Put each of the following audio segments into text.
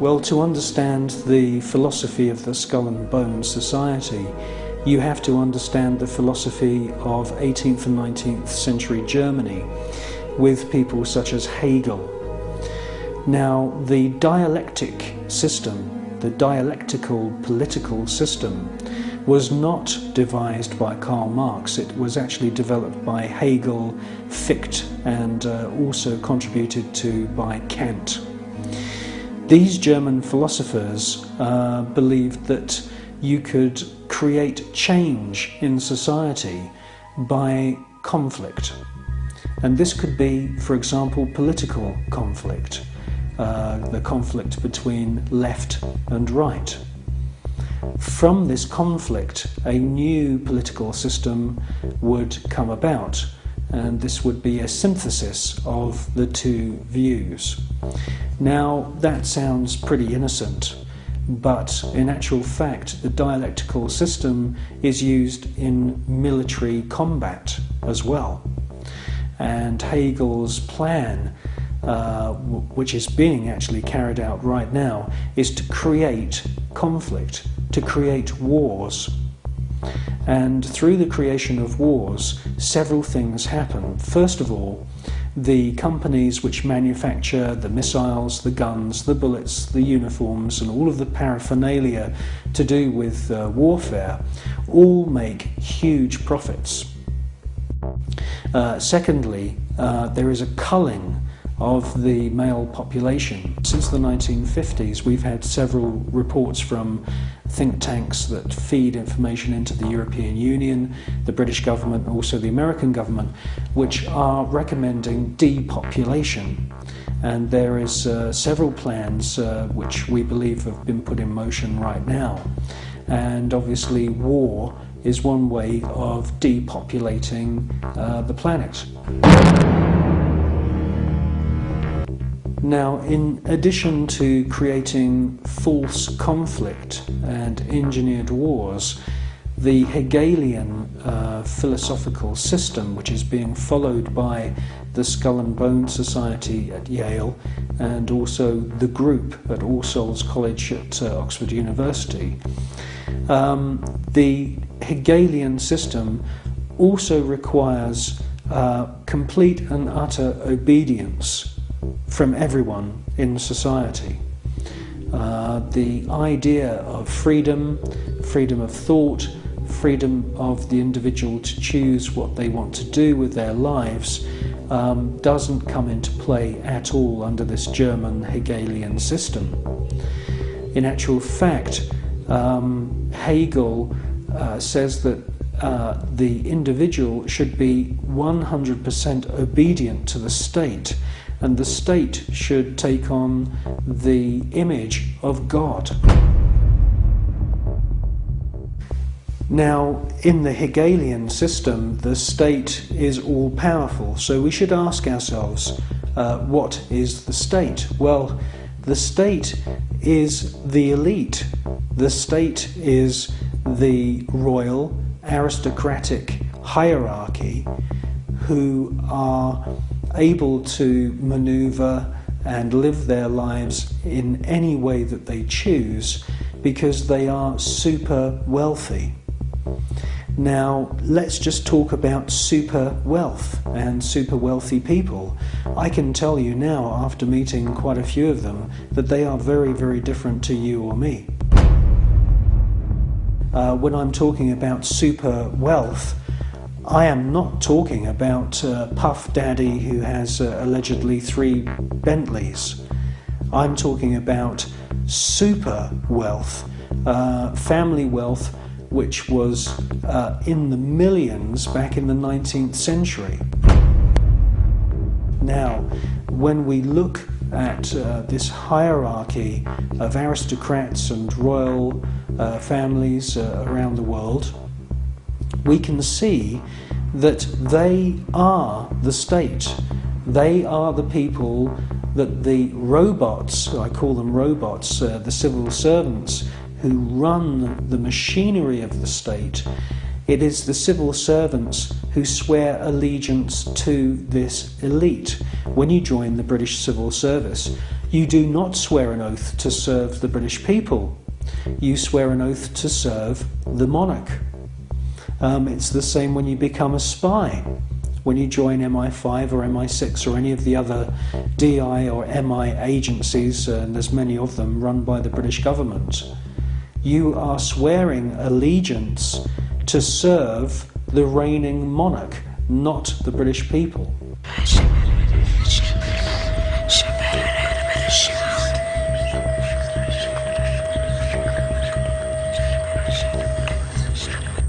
Well, to understand the philosophy of the skull and bone society, you have to understand the philosophy of 18th and 19th century Germany with people such as Hegel. Now, the dialectic system, the dialectical political system, was not devised by Karl Marx. It was actually developed by Hegel, Fichte, and also contributed to by Kant. These German philosophers believed that you could create change in society by conflict. And this could be, for example, political conflict, the conflict between left and right. From this conflict, a new political system would come about, and this would be a synthesis of the two views. Now, that sounds pretty innocent, but in actual fact, the dialectical system is used in military combat as well. And Hegel's plan, which is being actually carried out right now, is to create conflict, to create wars. And through the creation of wars, several things happen. First of all, the companies which manufacture the missiles, the guns, the bullets, the uniforms, and all of the paraphernalia to do with warfare, all make huge profits. Secondly, there is a culling of the male population. Since the 1950s, we've had several reports from think tanks that feed information into the European Union, the British government, and also the American government, which are recommending depopulation. And there is several plans which we believe have been put in motion right now. And obviously war is one way of depopulating the planet. Now, in addition to creating false conflict and engineered wars, the Hegelian philosophical system, which is being followed by the Skull and Bone Society at Yale and also the group at All Souls College at Oxford University, the Hegelian system also requires complete and utter obedience from everyone in society. The idea of freedom, freedom of thought, freedom of the individual to choose what they want to do with their lives doesn't come into play at all under this German Hegelian system. In actual fact, Hegel says that the individual should be 100% obedient to the state, and the state should take on the image of God. Now, in the Hegelian system, the state is all-powerful, so we should ask ourselves, what is the state? Well, the state is the elite. The state is the royal, aristocratic hierarchy who are able to maneuver and live their lives in any way that they choose because they are super wealthy. Now, let's just talk about super wealth and super wealthy people. I can tell you now, after meeting quite a few of them, that they are very, very different to you or me. When I'm talking about super wealth, I am not talking about Puff Daddy who has allegedly 3 Bentleys. I'm talking about super wealth, family wealth, which was in the millions back in the 19th century. Now, when we look at this hierarchy of aristocrats and royal families around the world, we can see that they are the state. They are the people that the robots, I call them robots, the civil servants who run the machinery of the state. It is the civil servants who swear allegiance to this elite. When you join the British Civil Service, You do not swear an oath to serve the British people. You swear an oath to serve the monarch. It's the same when you become a spy. When you join MI5 or MI6 or any of the other DI or MI agencies, and there's many of them run by the British government, you are swearing allegiance to serve the reigning monarch, not the British people.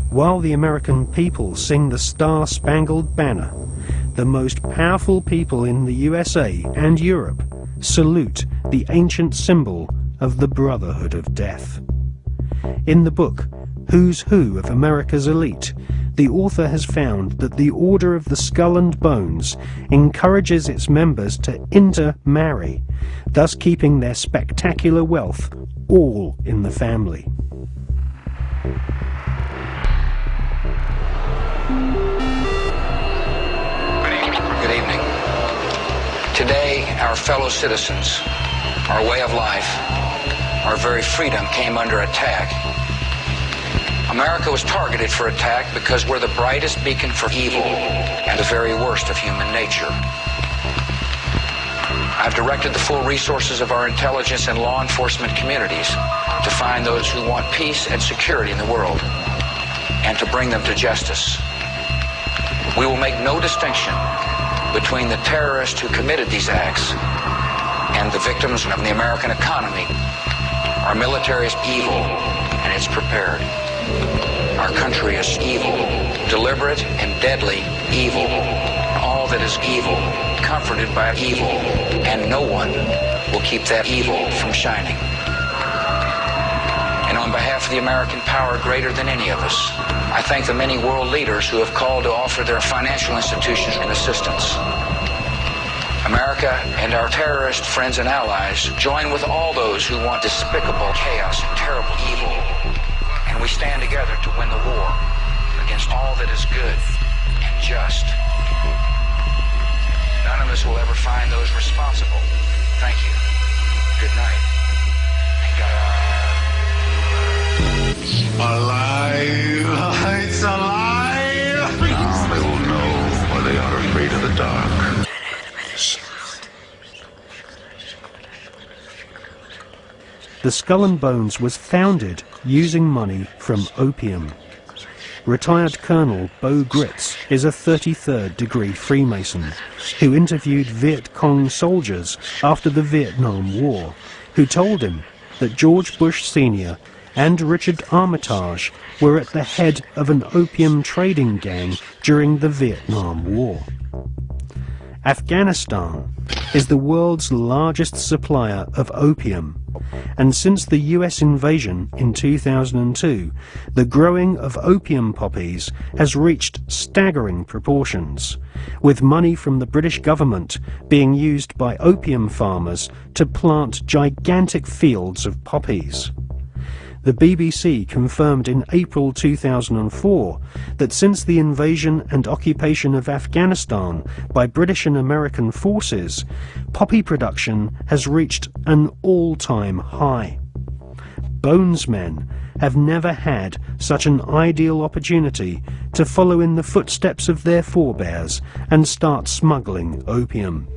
While the American people sing the Star-Spangled Banner, the most powerful people in the USA and Europe salute the ancient symbol of the Brotherhood of Death. In the book, Who's Who of America's Elite, the author has found that the Order of the Skull and Bones encourages its members to intermarry, thus keeping their spectacular wealth all in the family. Good evening. Today, our fellow citizens, our way of life, our very freedom came under attack. America was targeted for attack because we're the brightest beacon for evil and the very worst of human nature. I've directed the full resources of our intelligence and law enforcement communities to find those who want peace and security in the world and to bring them to justice. We will make no distinction between the terrorists who committed these acts and the victims of the American economy. Our military is evil, and it's prepared. Our country is evil, deliberate and deadly evil. All that is evil, comforted by evil, and no one will keep that evil from shining. And on behalf of the American power greater than any of us, I thank the many world leaders who have called to offer their financial institutions and assistance. America and our terrorist friends and allies join with all those who want despicable chaos and terrible evil. And we stand together to win the war against all that is good and just. None of us will ever find those responsible. Thank you. Good night. And God. Alive! It's alive! Now they will know why they are afraid of the dark. The Skull and Bones was founded using money from opium. Retired Colonel Beau Gritz is a 33rd degree Freemason who interviewed Viet Cong soldiers after the Vietnam War, who told him that George Bush Sr. and Richard Armitage were at the head of an opium trading gang during the Vietnam War. Afghanistan is the world's largest supplier of opium, and since the US invasion in 2002, the growing of opium poppies has reached staggering proportions, with money from the British government being used by opium farmers to plant gigantic fields of poppies. The BBC confirmed in April 2004 that since the invasion and occupation of Afghanistan by British and American forces, poppy production has reached an all-time high. Bonesmen have never had such an ideal opportunity to follow in the footsteps of their forebears and start smuggling opium.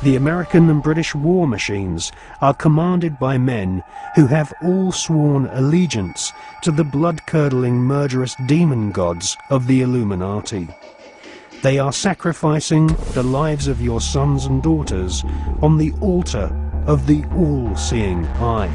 The American and British war machines are commanded by men who have all sworn allegiance to the blood-curdling murderous demon gods of the Illuminati. They are sacrificing the lives of your sons and daughters on the altar of the all-seeing eye.